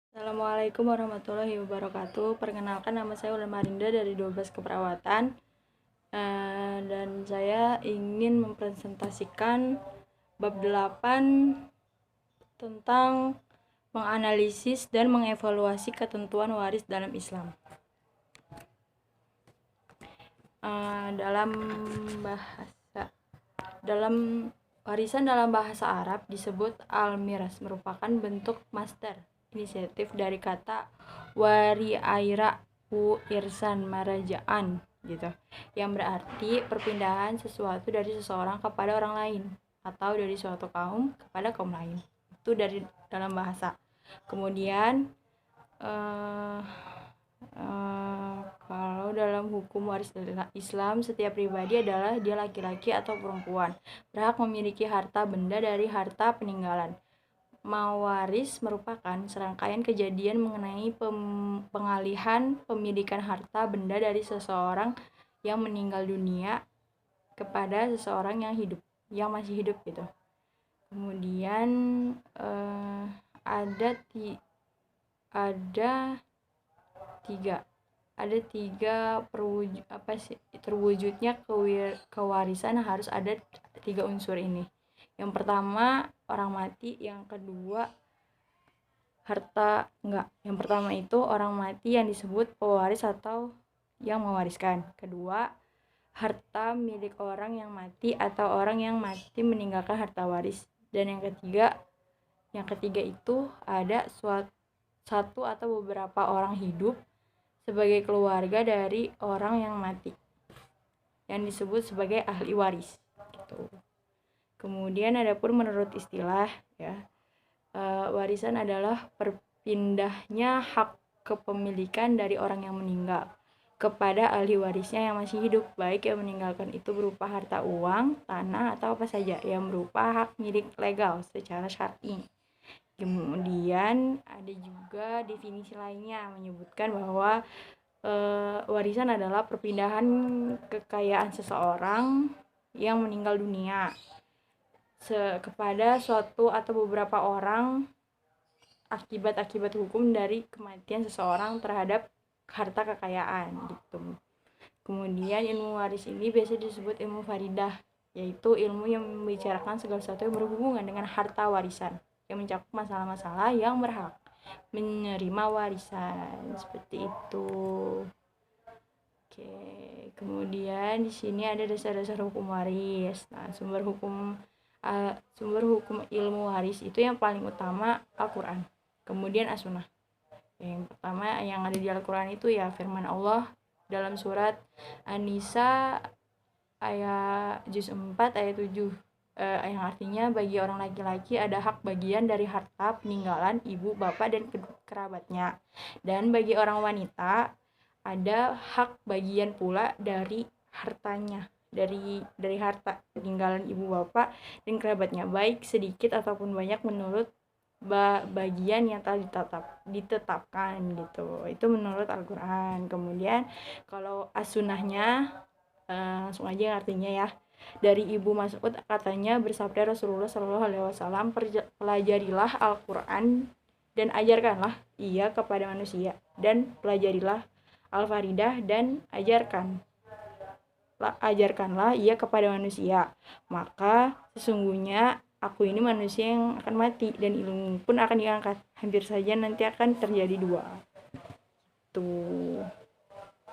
Assalamualaikum warahmatullahi wabarakatuh. Perkenalkan, nama saya Ulan Marinda dari 12 Keperawatan. Dan saya ingin mempresentasikan bab 8 tentang menganalisis dan mengevaluasi ketentuan waris dalam Islam. Warisan dalam bahasa Arab disebut al-miras, merupakan bentuk master inisiatif dari kata wari'aira irsan marajaan gitu, yang berarti perpindahan sesuatu dari seseorang kepada orang lain atau dari suatu kaum kepada kaum lain. Itu dari dalam bahasa. Kemudian kalau dalam hukum waris Islam, setiap pribadi adalah dia laki-laki atau perempuan berhak memiliki harta benda dari harta peninggalan. Mawaris merupakan serangkaian kejadian mengenai pengalihan pemilikan harta benda dari seseorang yang meninggal dunia kepada seseorang yang masih hidup gitu. Kemudian ada tiga terwujudnya kewarisan harus ada 3 unsur ini. Yang pertama orang mati, yang kedua yang pertama itu orang mati yang disebut pewaris atau yang mewariskan. Kedua, harta milik orang yang mati atau orang yang mati meninggalkan harta waris. Dan yang ketiga itu ada satu atau beberapa orang hidup sebagai keluarga dari orang yang mati, yang disebut sebagai ahli waris gitu. Kemudian adapun menurut istilah warisan adalah perpindahnya hak kepemilikan dari orang yang meninggal kepada ahli warisnya yang masih hidup, baik yang meninggalkan itu berupa harta uang, tanah, atau apa saja yang berupa hak milik legal secara syar'i. Kemudian ada juga definisi lainnya menyebutkan bahwa warisan adalah perpindahan kekayaan seseorang yang meninggal dunia kepada suatu atau beberapa orang akibat hukum dari kematian seseorang terhadap harta kekayaan gitu. Kemudian ilmu waris ini biasa disebut ilmu faridah, yaitu ilmu yang membicarakan segala sesuatu yang berhubungan dengan harta warisan, yang mencakup masalah-masalah yang berhak menerima warisan seperti itu. Oke, kemudian di sini ada dasar-dasar hukum waris. Nah, sumber hukum ilmu waris itu yang paling utama Al-Quran, kemudian As-Sunnah. Yang pertama yang ada di Al-Quran itu ya firman Allah dalam surat An-Nisa ayat juz 4 ayat 7, yang artinya bagi orang laki-laki ada hak bagian dari harta peninggalan ibu, bapak, dan kerabatnya, dan bagi orang wanita ada hak bagian pula dari hartanya, dari harta peninggalan ibu, bapak, dan kerabatnya, baik sedikit ataupun banyak menurut bagian yang telah ditetapkan gitu. Itu menurut Al-Quran. Kemudian kalau as-sunnahnya langsung aja artinya ya. Dari Ibu Mas'ud katanya bersabda Rasulullah SAW, pelajarilah Al-Quran dan ajarkanlah ia kepada manusia, dan pelajarilah Al-Faridah dan ajarkanlah ia kepada manusia, maka sesungguhnya aku ini manusia yang akan mati dan ilmu pun akan diangkat, hampir saja nanti akan terjadi 2.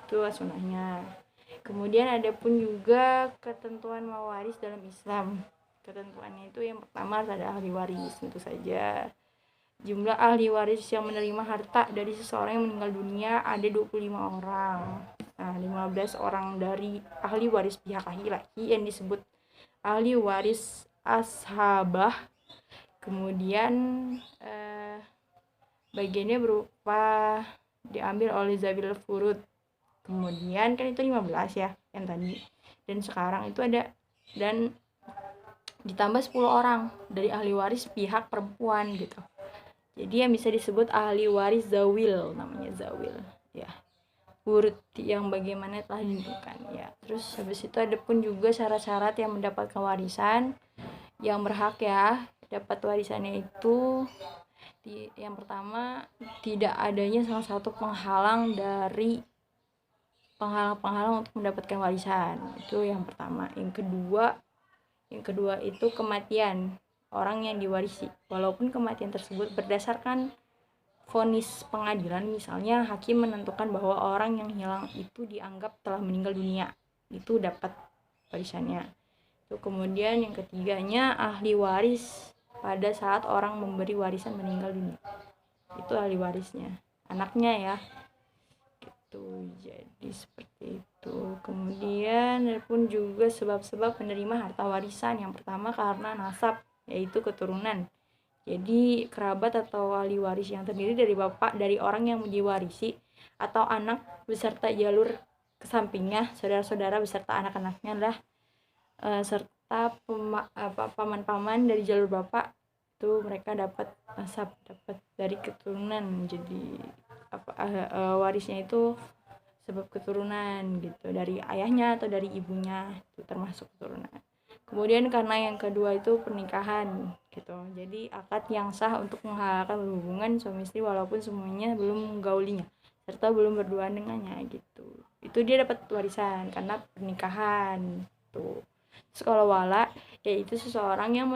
Itu sunnahnya. Kemudian ada pun juga ketentuan mawaris dalam Islam. Ketentuannya itu yang pertama ada ahli waris, tentu saja. Jumlah ahli waris yang menerima harta dari seseorang yang meninggal dunia ada 25 orang. Nah, 15 orang dari ahli waris pihak laki-laki yang disebut ahli waris ashabah. Kemudian bagiannya berupa diambil oleh Zabil Furud. Kemudian kan itu 15 ya yang tadi, dan sekarang itu ada dan ditambah 10 orang dari ahli waris pihak perempuan gitu. Jadi yang bisa disebut ahli waris zawil, namanya zawil ya, urut yang bagaimana telah ditentukan ya. Terus habis itu ada pun juga syarat-syarat yang mendapatkan warisan, yang berhak ya dapat warisannya itu Yang pertama, tidak adanya salah satu penghalang untuk mendapatkan warisan. Itu yang pertama. Yang kedua itu kematian orang yang diwarisi. Walaupun kematian tersebut berdasarkan vonis pengadilan, misalnya hakim menentukan bahwa orang yang hilang itu dianggap telah meninggal dunia, itu dapat warisannya. Itu kemudian yang ketiganya ahli waris pada saat orang memberi warisan meninggal dunia. Itu ahli warisnya, anaknya ya. Gitu. Jadi seperti itu. Kemudian pun juga sebab-sebab menerima harta warisan. Yang pertama karena nasab, yaitu keturunan. Jadi kerabat atau ahli waris yang terdiri dari bapak dari orang yang diwarisi atau anak beserta jalur kesampingnya, saudara-saudara beserta anak-anaknya lah, serta paman-paman dari jalur bapak, itu mereka dapat nasab, dapat dari keturunan. Jadi warisnya itu sebab keturunan gitu, dari ayahnya atau dari ibunya, itu termasuk keturunan. Kemudian karena yang kedua itu pernikahan gitu. Jadi akad yang sah untuk menghalalkan hubungan suami istri walaupun semuanya belum menggaulinya serta belum berduaan dengannya gitu. Itu dia dapat warisan karena pernikahan tuh. Terus kalau wala, yaitu seseorang yang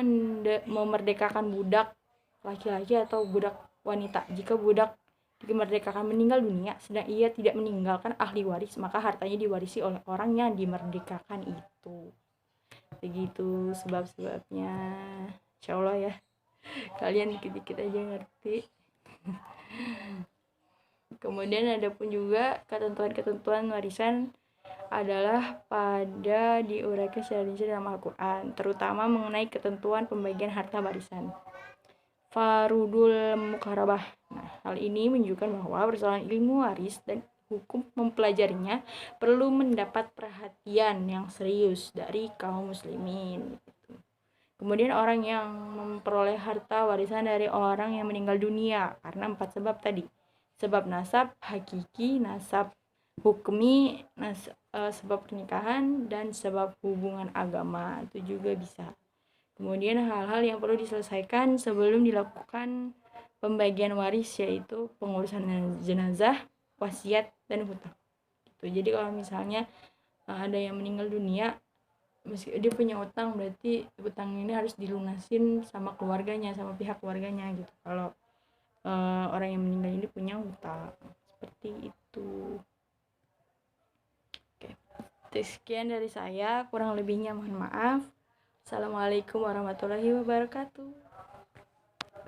memerdekakan budak laki-laki atau budak wanita. Jika budak dimerdekakan meninggal dunia sedang ia tidak meninggalkan ahli waris, maka hartanya diwarisi oleh orang yang dimerdekakan itu. Begitu sebab-sebabnya, insyaallah ya kalian dikit-dikit aja ngerti. Kemudian ada pun juga ketentuan-ketentuan warisan adalah pada diuraikan secara rinci dalam Al-Quran, terutama mengenai ketentuan pembagian harta warisan. Farudul mukarabah. Nah, hal ini menunjukkan bahwa persoalan ilmu waris dan hukum mempelajarinya perlu mendapat perhatian yang serius dari kaum muslimin. Kemudian orang yang memperoleh harta warisan dari orang yang meninggal dunia karena 4 sebab tadi. Sebab nasab hakiki, nasab hukmi, sebab pernikahan, dan sebab hubungan agama. Itu juga bisa. Kemudian hal-hal yang perlu diselesaikan sebelum dilakukan pembagian waris, yaitu pengurusan jenazah, wasiat, dan hutang. Gitu. Jadi kalau misalnya ada yang meninggal dunia, meski dia punya utang, berarti utang ini harus dilunasin sama keluarganya, sama pihak keluarganya gitu. Kalau orang yang meninggal ini punya hutang, seperti itu. Oke. Sekian dari saya, kurang lebihnya mohon maaf. Assalamualaikum warahmatullahi wabarakatuh.